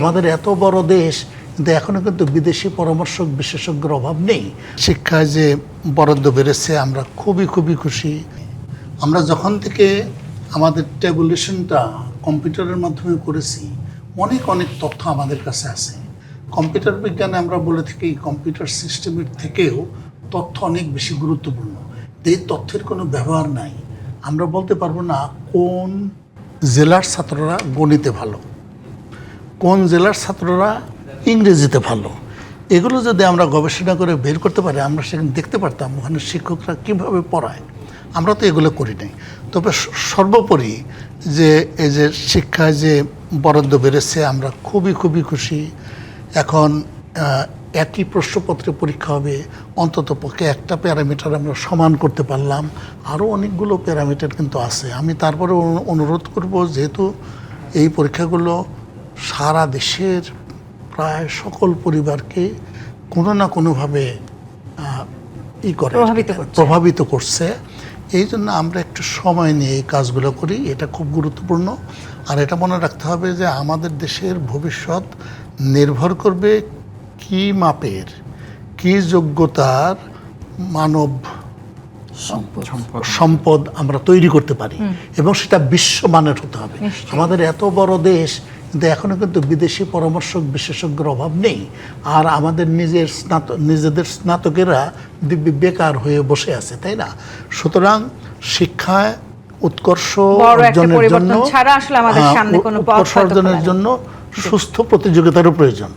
আমাদের এত বড় দেশ, কিন্তু এখনো কিন্তু বিদেশি পরামর্শক বিশেষজ্ঞের অভাব নেই। শিক্ষায় যে বরাদ্দ বেড়েছে, আমরা খুবই খুশি। আমরা যখন থেকে আমাদের ট্যাবুলেশনটা কম্পিউটারের মাধ্যমে করেছি, অনেক তথ্য আমাদের কাছে আছে। কম্পিউটার বিজ্ঞানে আমরা বলে থাকি কম্পিউটার সিস্টেমের থেকেও তথ্য অনেক বেশি গুরুত্বপূর্ণ। এই তথ্যের কোনো ব্যবহার নাই। আমরা বলতে পারবো না কোন জেলার ছাত্ররা গণিতে ভালো, কোন জেলার ছাত্ররা ইংরেজিতে ভালো। এগুলো যদি আমরা গবেষণা করে বের করতে পারি, আমরা সেখানে দেখতে পারতাম ওখানে শিক্ষকরা কীভাবে পড়ায়। আমরা তো এগুলো করি নাই। তবে সর্বোপরি যে এই যে শিক্ষায় যে বরাদ্দ বেড়েছে, আমরা খুবই খুশি। এখন একই প্রশ্নপত্রে পরীক্ষা হবে, অন্তত পক্ষে একটা প্যারামিটার আমরা সমান করতে পারলাম। আরও অনেকগুলো প্যারামিটার কিন্তু আছে। আমি তারপরে অনুরোধ করব, যেহেতু এই পরীক্ষাগুলো সারা দেশের প্রায় সকল পরিবারকে কোনো না কোনোভাবে প্রভাবিত করছে, এই জন্য আমরা একটু সময় নিয়ে এই কাজগুলো করি। এটা খুব গুরুত্বপূর্ণ। আর এটা মনে রাখতে হবে যে আমাদের দেশের ভবিষ্যৎ নির্ভর করবে কি মাপের, কি যোগ্যতার মানব সম্পদ আমরা তৈরি করতে পারি, এবং সেটা বিশ্বমানের হতে হবে। আমাদের এত বড় দেশ, কিন্তু এখনো কিন্তু বিদেশি পরামর্শক বিশেষজ্ঞের অভাব নেই। আর আমাদের নিজেদের স্নাতকেরা দিব্যি বেকার হয়ে বসে আছে, তাই না? সুতরাং শিক্ষায় উৎকর্ষ অর্জনের জন্য সুস্থ প্রতিযোগিতারও প্রয়োজন।